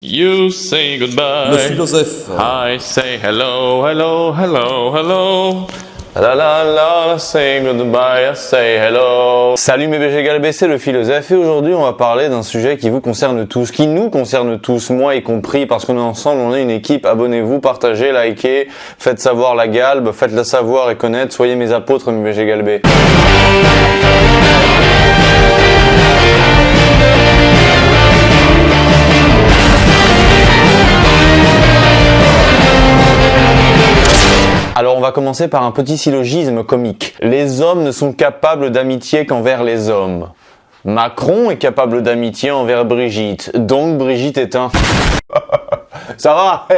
You say goodbye. Le philosophe. I say hello, hello, hello, hello. La la la, say goodbye, I say hello. Salut mes BG Galbé, c'est le philosophe et aujourd'hui on va parler d'un sujet qui vous concerne tous, qui nous concerne tous, moi y compris, parce qu'on est ensemble, on est une équipe. Abonnez-vous, partagez, likez, faites savoir la galbe, faites-la savoir et connaître, soyez mes apôtres mes BG Galbé. Alors on va commencer par un petit syllogisme comique. Les hommes ne sont capables d'amitié qu'envers les hommes. Macron est capable d'amitié envers Brigitte, donc Brigitte est un... Ça va,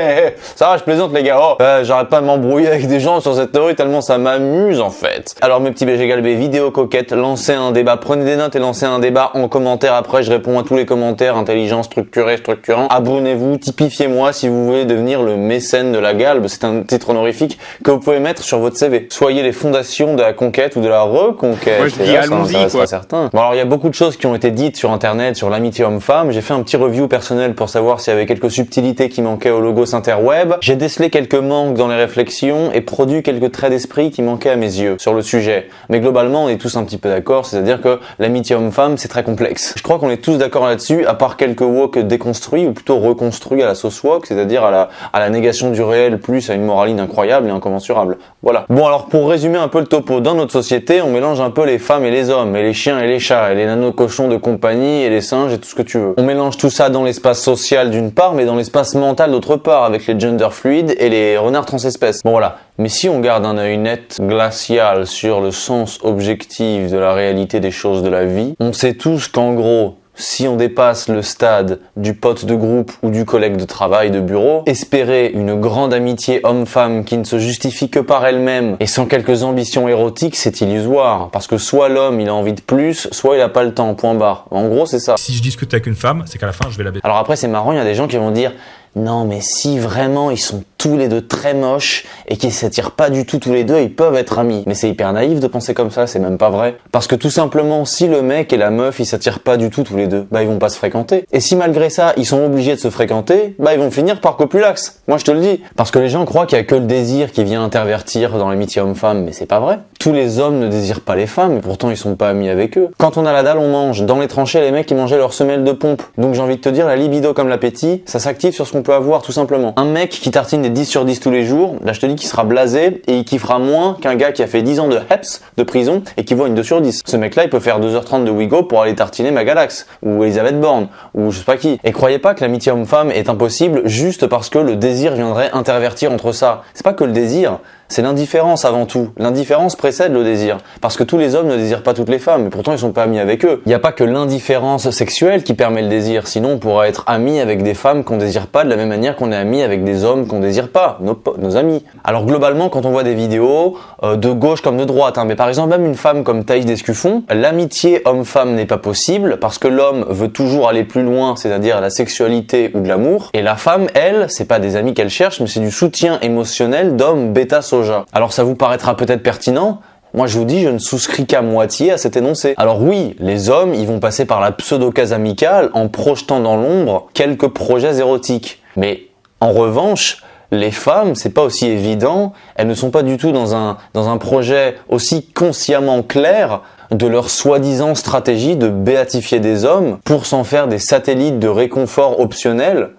ça va, je plaisante les gars. J'arrête pas de m'embrouiller avec des gens sur cette théorie tellement ça m'amuse en fait. Alors mes petits BG Galbé, vidéo coquette, lancez un débat, prenez des notes et lancez un débat en commentaire. Après je réponds à tous les commentaires intelligents, structurés, structurants. Abonnez-vous, tipifiez-moi si vous voulez devenir le mécène de la galbe. C'est un titre honorifique que vous pouvez mettre sur votre CV. Soyez les fondations de la conquête ou de la reconquête. Moi je dis allons-y quoi. Certains. Bon alors il y a beaucoup de choses qui ont été dites sur internet sur l'amitié homme-femme. J'ai fait un petit review personnel pour savoir s'il y avait quelques subtilités qui manquaient au logo interweb. J'ai décelé quelques manques dans les réflexions et produit quelques traits d'esprit qui manquaient à mes yeux sur le sujet. Mais globalement, on est tous un petit peu d'accord, c'est-à-dire que l'amitié homme-femme, c'est très complexe. Je crois qu'on est tous d'accord là-dessus, à part quelques woke déconstruits, ou plutôt reconstruits à la sauce woke, c'est-à-dire à la négation du réel plus à une moraline incroyable et incommensurable. Voilà. Bon alors, pour résumer un peu le topo, dans notre société, on mélange un peu les femmes et les hommes, et les chiens et les chats, et les nano-cochons de compagnie, et les singes, et tout ce que tu veux. On mélange tout ça dans l'espace social d'une part, mais dans l'espace mental d'autre part, avec les gender fluides et les renards transespèces. Bon voilà. Mais si on garde un œil net, glacial, sur le sens objectif de la réalité des choses de la vie, on sait tous qu'en gros, si on dépasse le stade du pote de groupe ou du collègue de travail de bureau, espérer une grande amitié homme-femme qui ne se justifie que par elle-même et sans quelques ambitions érotiques, c'est illusoire. Parce que soit l'homme il a envie de plus, soit il a pas le temps, point barre. En gros c'est ça. Si je discute avec une femme, c'est qu'à la fin je vais la baiser. Alors après c'est marrant, il y a des gens qui vont dire non mais si vraiment ils sont tous les deux très moches et qu'ils s'attirent pas du tout tous les deux, ils peuvent être amis. Mais c'est hyper naïf de penser comme ça, c'est même pas vrai. Parce que tout simplement, si le mec et la meuf ils s'attirent pas du tout tous les deux, bah ils vont pas se fréquenter. Et si malgré ça, ils sont obligés de se fréquenter, bah ils vont finir par copulax. Moi je te le dis. Parce que les gens croient qu'il y a que le désir qui vient intervertir dans l'amitié homme-femme, mais c'est pas vrai. Tous les hommes ne désirent pas les femmes et pourtant ils sont pas amis avec eux. Quand on a la dalle, on mange. Dans les tranchées, les mecs ils mangeaient leur semelle de pompe. Donc j'ai envie de te dire, la libido comme l'appétit, ça s'active sur ce qu'on peut avoir tout simplement. Un mec qui tartine des 10 sur 10 tous les jours, là je te dis qu'il sera blasé et il kiffera moins qu'un gars qui a fait 10 ans de HEPS, de prison, et qui voit une 2 sur 10. Ce mec là il peut faire 2h30 de Wigo pour aller tartiner Magalax, ou Elisabeth Borne, ou je sais pas qui. Et croyez pas que l'amitié homme-femme est impossible juste parce que le désir viendrait intervertir entre ça. C'est pas que le désir, c'est l'indifférence avant tout. L'indifférence précède le désir. Parce que tous les hommes ne désirent pas toutes les femmes, et pourtant ils sont pas amis avec eux. Il n'y a pas que l'indifférence sexuelle qui permet le désir, sinon on pourra être ami avec des femmes qu'on désire pas de la même manière qu'on est ami avec des hommes qu'on désire pas, nos amis. Alors globalement, quand on voit des vidéos, de gauche comme de droite, mais par exemple même une femme comme Thaïs Descuffon, l'amitié homme-femme n'est pas possible parce que l'homme veut toujours aller plus loin, c'est-à-dire la sexualité ou de l'amour, et la femme, elle, c'est pas des amis qu'elle cherche, mais c'est du soutien émotionnel d'homme bêta soja. Alors ça vous paraîtra peut-être pertinent, moi je vous dis, je ne souscris qu'à moitié à cet énoncé. Alors oui, les hommes, ils vont passer par la pseudo-case amicale en projetant dans l'ombre quelques projets érotiques. Mais en revanche, les femmes, c'est pas aussi évident, elles ne sont pas du tout dans un projet aussi consciemment clair de leur soi-disant stratégie de béatifier des hommes pour s'en faire des satellites de réconfort optionnels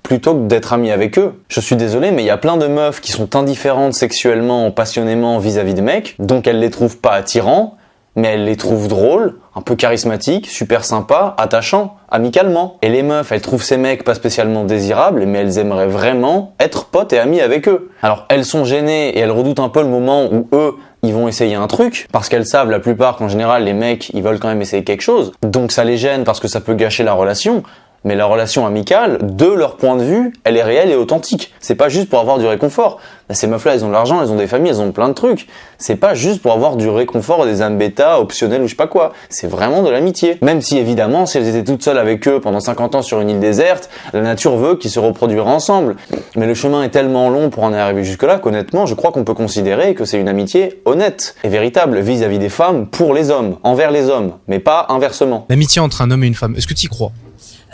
plutôt que d'être amis avec eux. Je suis désolé, mais il y a plein de meufs qui sont indifférentes sexuellement, passionnément vis-à-vis de mecs, donc elles les trouvent pas attirants, mais elles les trouvent drôles, un peu charismatiques, super sympas, attachants, amicalement. Et les meufs, elles trouvent ces mecs pas spécialement désirables, mais elles aimeraient vraiment être potes et amies avec eux. Alors elles sont gênées et elles redoutent un peu le moment où eux, ils vont essayer un truc, parce qu'elles savent la plupart qu'en général les mecs, ils veulent quand même essayer quelque chose, donc ça les gêne parce que ça peut gâcher la relation. Mais la relation amicale, de leur point de vue, elle est réelle et authentique. C'est pas juste pour avoir du réconfort. Ces meufs-là, elles ont de l'argent, elles ont des familles, elles ont plein de trucs. C'est pas juste pour avoir du réconfort, des âmes bêta, optionnels ou je sais pas quoi. C'est vraiment de l'amitié. Même si évidemment, si elles étaient toutes seules avec eux pendant 50 ans sur une île déserte, la nature veut qu'ils se reproduiraient ensemble. Mais le chemin est tellement long pour en arriver jusque-là qu'honnêtement, je crois qu'on peut considérer que c'est une amitié honnête et véritable vis-à-vis des femmes pour les hommes, envers les hommes, mais pas inversement. L'amitié entre un homme et une femme, est-ce que tu y crois ?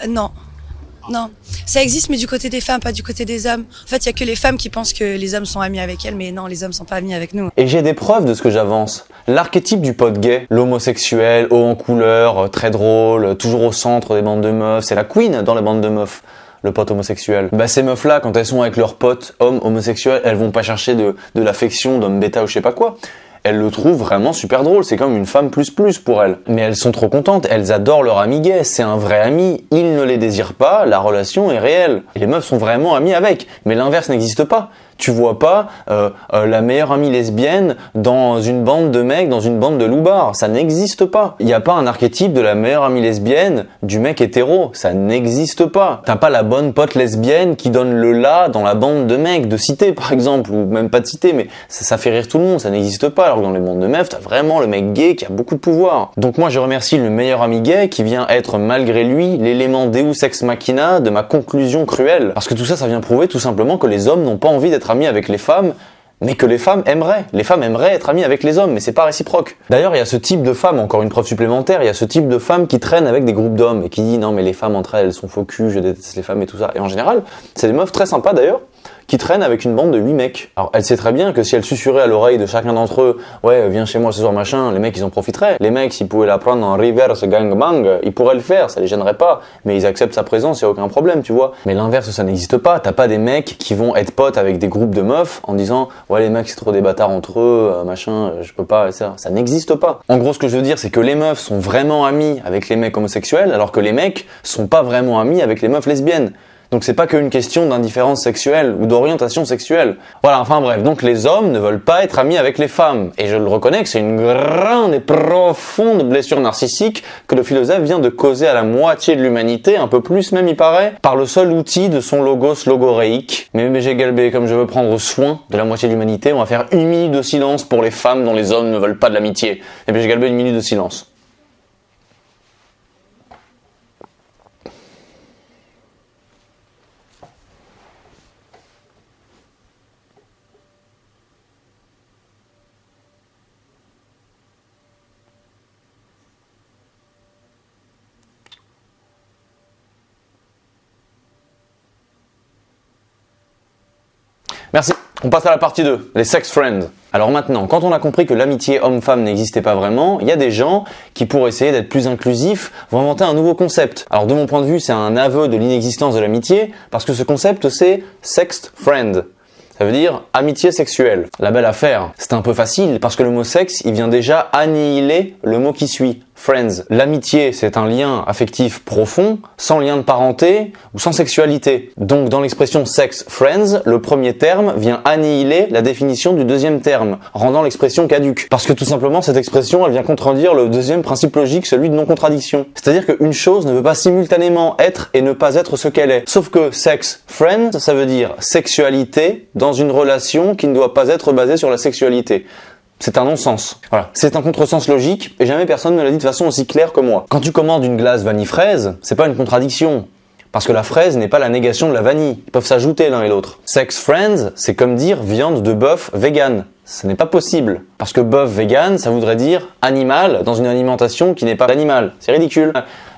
Non. Non, ça existe, mais du côté des femmes, pas du côté des hommes. En fait, il y a que les femmes qui pensent que les hommes sont amis avec elles, mais non, les hommes sont pas amis avec nous. Et j'ai des preuves de ce que j'avance. L'archétype du pote gay, l'homosexuel, haut en couleur, très drôle, toujours au centre des bandes de meufs, c'est la queen dans les bandes de meufs. Le pote homosexuel. Bah ces meufs-là, quand elles sont avec leurs potes hommes homosexuels, elles vont pas chercher de l'affection, d'homme bêta ou je sais pas quoi. Elles le trouvent vraiment super drôle, c'est comme une femme plus pour elles. Mais elles sont trop contentes, elles adorent leur ami gay, c'est un vrai ami, il ne les désire pas, la relation est réelle. Et les meufs sont vraiment amies avec, mais l'inverse n'existe pas. Tu vois pas la meilleure amie lesbienne dans une bande de mecs, dans une bande de loupards. Ça n'existe pas. Il n'y a pas un archétype de la meilleure amie lesbienne du mec hétéro. Ça n'existe pas. T'as pas la bonne pote lesbienne qui donne le la dans la bande de mecs, de cité par exemple, ou même pas de cité, mais ça fait rire tout le monde. Ça n'existe pas. Alors que dans les bandes de meufs, t'as vraiment le mec gay qui a beaucoup de pouvoir. Donc moi je remercie le meilleur ami gay qui vient être malgré lui l'élément Deus ex machina de ma conclusion cruelle. Parce que tout ça vient prouver tout simplement que les hommes n'ont pas envie d'être amis avec les femmes, mais que les femmes aimeraient. Les femmes aimeraient être amies avec les hommes, mais c'est pas réciproque. D'ailleurs, il y a ce type de femmes, encore une preuve supplémentaire, il y a ce type de femmes qui traînent avec des groupes d'hommes et qui disent non mais les femmes entre elles sont faux cul, je déteste les femmes et tout ça. Et en général, c'est des meufs très sympas d'ailleurs, qui traînent avec une bande de 8 mecs. Alors elle sait très bien que si elle susurrait à l'oreille de chacun d'entre eux, ouais viens chez moi ce soir machin, les mecs ils en profiteraient. Les mecs s'ils pouvaient la prendre en reverse gangbang, ils pourraient le faire, ça les gênerait pas, mais ils acceptent sa présence, y a aucun problème tu vois. Mais l'inverse ça n'existe pas, t'as pas des mecs qui vont être potes avec des groupes de meufs en disant ouais les mecs c'est trop des bâtards entre eux, machin, je peux pas, ça n'existe pas. En gros ce que je veux dire c'est que les meufs sont vraiment amies avec les mecs homosexuels alors que les mecs sont pas vraiment amis avec les meufs lesbiennes. Donc c'est pas qu'une question d'indifférence sexuelle ou d'orientation sexuelle. Voilà, enfin bref, donc les hommes ne veulent pas être amis avec les femmes. Et je le reconnais que c'est une grande et profonde blessure narcissique que le philosophe vient de causer à la moitié de l'humanité, un peu plus même il paraît, par le seul outil de son logos logoréique. Mais j'ai galbé, comme je veux prendre soin de la moitié de l'humanité, on va faire 1 minute de silence pour les femmes dont les hommes ne veulent pas de l'amitié. Et puis j'ai galbé 1 minute de silence. Merci. On passe à la partie 2, les sex friends. Alors maintenant, quand on a compris que l'amitié homme-femme n'existait pas vraiment, il y a des gens qui, pour essayer d'être plus inclusifs, vont inventer un nouveau concept. Alors de mon point de vue, c'est un aveu de l'inexistence de l'amitié, parce que ce concept, c'est sex friend. Ça veut dire amitié sexuelle. La belle affaire. C'est un peu facile, parce que le mot sexe, il vient déjà annihiler le mot qui suit. Friends. L'amitié, c'est un lien affectif profond, sans lien de parenté ou sans sexualité. Donc, dans l'expression sex friends, le premier terme vient annihiler la définition du deuxième terme, rendant l'expression caduque. Parce que tout simplement, cette expression, elle vient contredire le deuxième principe logique, celui de non-contradiction. C'est-à-dire qu'une chose ne peut pas simultanément être et ne pas être ce qu'elle est. Sauf que sex friend, ça veut dire sexualité dans une relation qui ne doit pas être basée sur la sexualité. C'est un non-sens. Voilà. C'est un contresens logique et jamais personne ne l'a dit de façon aussi claire que moi. Quand tu commandes une glace vanille-fraise, c'est pas une contradiction. Parce que la fraise n'est pas la négation de la vanille. Ils peuvent s'ajouter l'un et l'autre. Sex friends, c'est comme dire viande de bœuf vegan. Ce n'est pas possible. Parce que bœuf vegan, ça voudrait dire animal dans une alimentation qui n'est pas d'animal. C'est ridicule.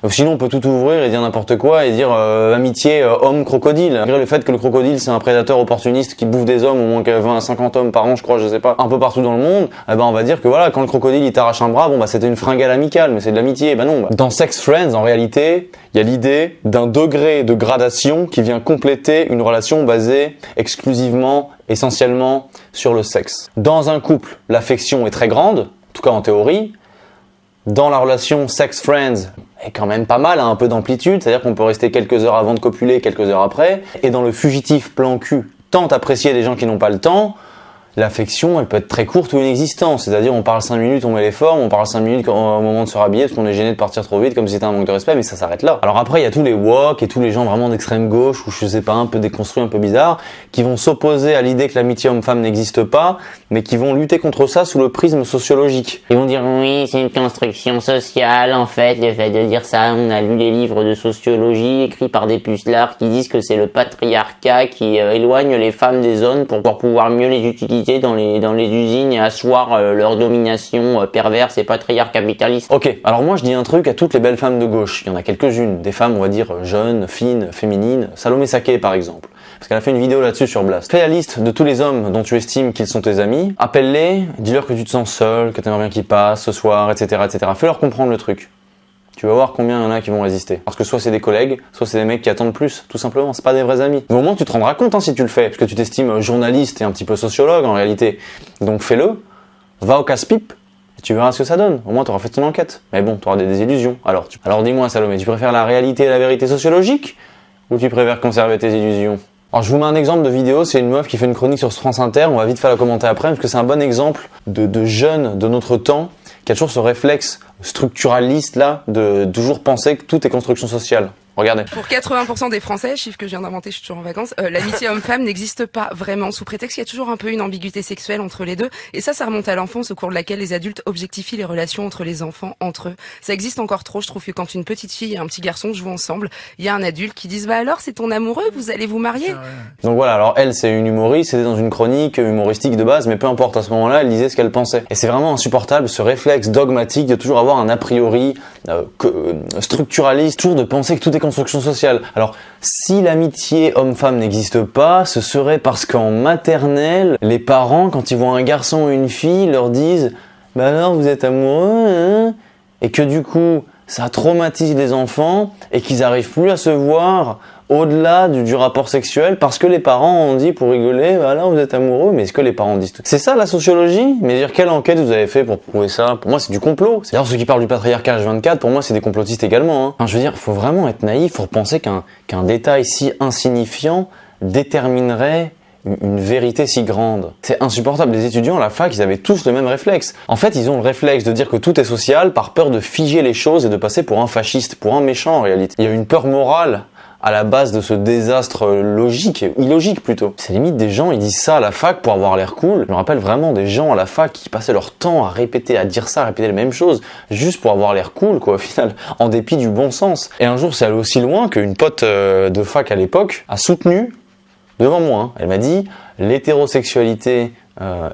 Sinon, on peut tout ouvrir et dire n'importe quoi et dire amitié homme-crocodile. Malgré le fait que le crocodile, c'est un prédateur opportuniste qui bouffe des hommes, au moins 20 à 50 hommes par an, je crois, je sais pas, un peu partout dans le monde, eh ben on va dire que voilà, quand le crocodile il t'arrache un bras, bon bah c'était une fringale amicale, mais c'est de l'amitié. Ben non. Dans Sex Friends, en réalité, il y a l'idée d'un degré de gradation qui vient compléter une relation basée exclusivement, essentiellement sur le sexe. Dans un couple, l'affection est très grande, en tout cas en théorie. Dans la relation sex friends, est quand même pas mal, hein, un peu d'amplitude, c'est-à-dire qu'on peut rester quelques heures avant de copuler, quelques heures après. Et dans le fugitif plan cul, tant apprécié des gens qui n'ont pas le temps, l'affection, elle peut être très courte ou inexistante. C'est-à-dire, on parle 5 minutes, on met les formes, on parle 5 minutes au moment de se rhabiller parce qu'on est gêné de partir trop vite comme si c'était un manque de respect, mais ça s'arrête là. Alors après, il y a tous les woke et tous les gens vraiment d'extrême gauche ou je sais pas, un peu déconstruits, un peu bizarres, qui vont s'opposer à l'idée que l'amitié homme-femme n'existe pas, mais qui vont lutter contre ça sous le prisme sociologique. Ils vont dire, oui, c'est une construction sociale, en fait, le fait de dire ça, on a lu les livres de sociologie écrits par des pucelards qui disent que c'est le patriarcat qui éloigne les femmes des hommes pour pouvoir mieux les utiliser utiliser dans les usines et asseoir leur domination perverse et patriarcat-capitaliste. Ok, alors moi je dis un truc à toutes les belles femmes de gauche. Il y en a quelques-unes, des femmes on va dire jeunes, fines, féminines. Salomé Saké par exemple. Parce qu'elle a fait une vidéo là-dessus sur Blast. Fais la liste de tous les hommes dont tu estimes qu'ils sont tes amis. Appelle-les, dis-leur que tu te sens seul, que t'aimerais bien qu'ils passent ce soir, etc., etc. Fais-leur comprendre le truc. Tu vas voir combien il y en a qui vont résister. Parce que soit c'est des collègues, soit c'est des mecs qui attendent plus, tout simplement. C'est pas des vrais amis. Mais au moins tu te rendras compte si tu le fais, parce que tu t'estimes journaliste et un petit peu sociologue en réalité. Donc fais-le, va au casse-pipe, et tu verras ce que ça donne. Au moins tu auras fait ton enquête. Mais bon, tu auras des désillusions. Alors dis-moi Salomé, tu préfères la réalité et la vérité sociologique, ou tu préfères conserver tes illusions? Alors je vous mets un exemple de vidéo, c'est une meuf qui fait une chronique sur France Inter, on va vite faire la commenter après, parce que c'est un bon exemple de jeunes de notre temps qui a toujours ce réflexe structuraliste là, de toujours penser que tout est construction sociale. Regardez. Pour 80% des Français, chiffre que je viens d'inventer, je suis toujours en vacances, l'amitié homme-femme n'existe pas vraiment, sous prétexte qu'il y a toujours un peu une ambiguïté sexuelle entre les deux. Et ça remonte à l'enfance, au cours de laquelle les adultes objectifient les relations entre les enfants, entre eux. Ça existe encore trop, je trouve que quand une petite fille et un petit garçon jouent ensemble, il y a un adulte qui dit « Bah alors, c'est ton amoureux, vous allez vous marier ?» Donc voilà, alors elle c'est une humoriste, c'était dans une chronique humoristique de base, mais peu importe, à ce moment-là, elle disait ce qu'elle pensait. Et c'est vraiment insupportable ce réflexe dogmatique de toujours avoir un a priori structuraliste, toujours de penser que tout est construction sociale. Alors, si l'amitié homme-femme n'existe pas, ce serait parce qu'en maternelle, les parents, quand ils voient un garçon ou une fille, leur disent « Bah alors, vous êtes amoureux, hein ?» Et que du coup, ça traumatise les enfants et qu'ils arrivent plus à se voir au-delà du rapport sexuel parce que les parents ont dit pour rigoler, bah là vous êtes amoureux, mais est-ce que les parents disent tout? C'est ça la sociologie? Mais dire quelle enquête vous avez fait pour prouver ça? Pour moi c'est du complot. C'est-à-dire ceux qui parlent du patriarcat H24, pour moi c'est des complotistes également. Hein. Enfin, je veux dire, faut vraiment être naïf pour penser qu'un détail si insignifiant déterminerait une vérité si grande. C'est insupportable. Les étudiants à la fac, ils avaient tous le même réflexe. En fait, ils ont le réflexe de dire que tout est social par peur de figer les choses et de passer pour un fasciste, pour un méchant en réalité. Il y a une peur morale à la base de ce désastre logique, illogique plutôt. C'est limite des gens, ils disent ça à la fac pour avoir l'air cool. Je me rappelle vraiment des gens à la fac qui passaient leur temps à répéter, à dire ça, à répéter les mêmes choses, juste pour avoir l'air cool quoi au final, en dépit du bon sens. Et un jour c'est allé aussi loin qu'une pote de fac à l'époque a soutenu devant moi, hein. Elle m'a dit l'hétérosexualité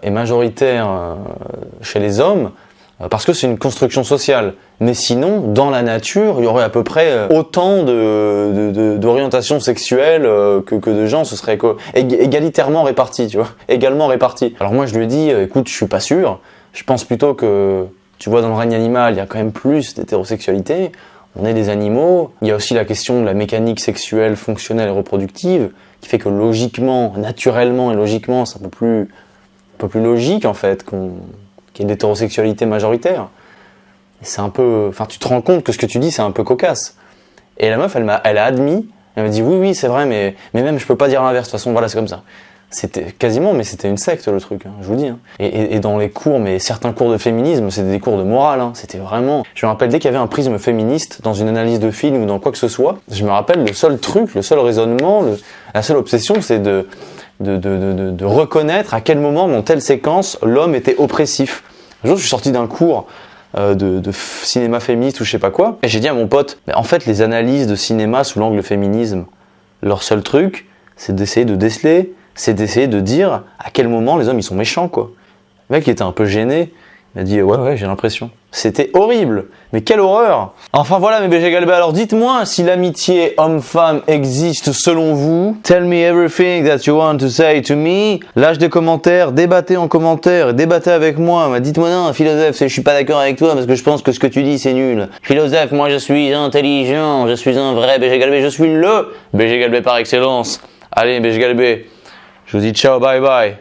est majoritaire chez les hommes parce que c'est une construction sociale. Mais sinon, dans la nature, il y aurait à peu près autant d'orientations sexuelles que de gens, ce serait égalitairement répartis, tu vois, également répartis. Alors moi, je lui ai dit, écoute, je suis pas sûr. Je pense plutôt que, tu vois, dans le règne animal, il y a quand même plus d'hétérosexualité. On est des animaux. Il y a aussi la question de la mécanique sexuelle, fonctionnelle et reproductive, qui fait que logiquement, naturellement et logiquement, c'est un peu plus logique en fait qu'il y ait de l'hétérosexualité majoritaire. Et c'est un peu, enfin, tu te rends compte que ce que tu dis, c'est un peu cocasse. Et la meuf, elle a admis, elle m'a dit oui, c'est vrai, mais même je peux pas dire l'inverse. De toute façon, voilà, c'est comme ça. C'était quasiment, mais c'était une secte le truc, hein, je vous dis. Hein. Et dans les cours, mais certains cours de féminisme, c'était des cours de morale. Hein, c'était vraiment. Je me rappelle dès qu'il y avait un prisme féministe dans une analyse de film ou dans quoi que ce soit. Je me rappelle le seul truc, le seul raisonnement, la seule obsession, c'est de reconnaître à quel moment dans telle séquence l'homme était oppressif. Un jour, je suis sorti d'un cours de cinéma féministe ou je sais pas quoi, et j'ai dit à mon pote, mais en fait les analyses de cinéma sous l'angle féminisme, leur seul truc, c'est d'essayer de déceler, c'est d'essayer de dire à quel moment les hommes ils sont méchants quoi. Le mec il était un peu gêné, il m'a dit ouais j'ai l'impression. C'était horrible, mais quelle horreur. Enfin voilà mes BG Galbé, alors dites-moi si l'amitié homme-femme existe selon vous. Tell me everything that you want to say to me. Lâche des commentaires, débattez en commentaire, débattez avec moi. Mais dites-moi non, philosophe, je suis pas d'accord avec toi parce que je pense que ce que tu dis c'est nul. Philosophe, moi je suis intelligent, je suis un vrai BG Galbé, je suis le BG Galbé par excellence. Allez BG Galbé, je vous dis ciao, bye bye.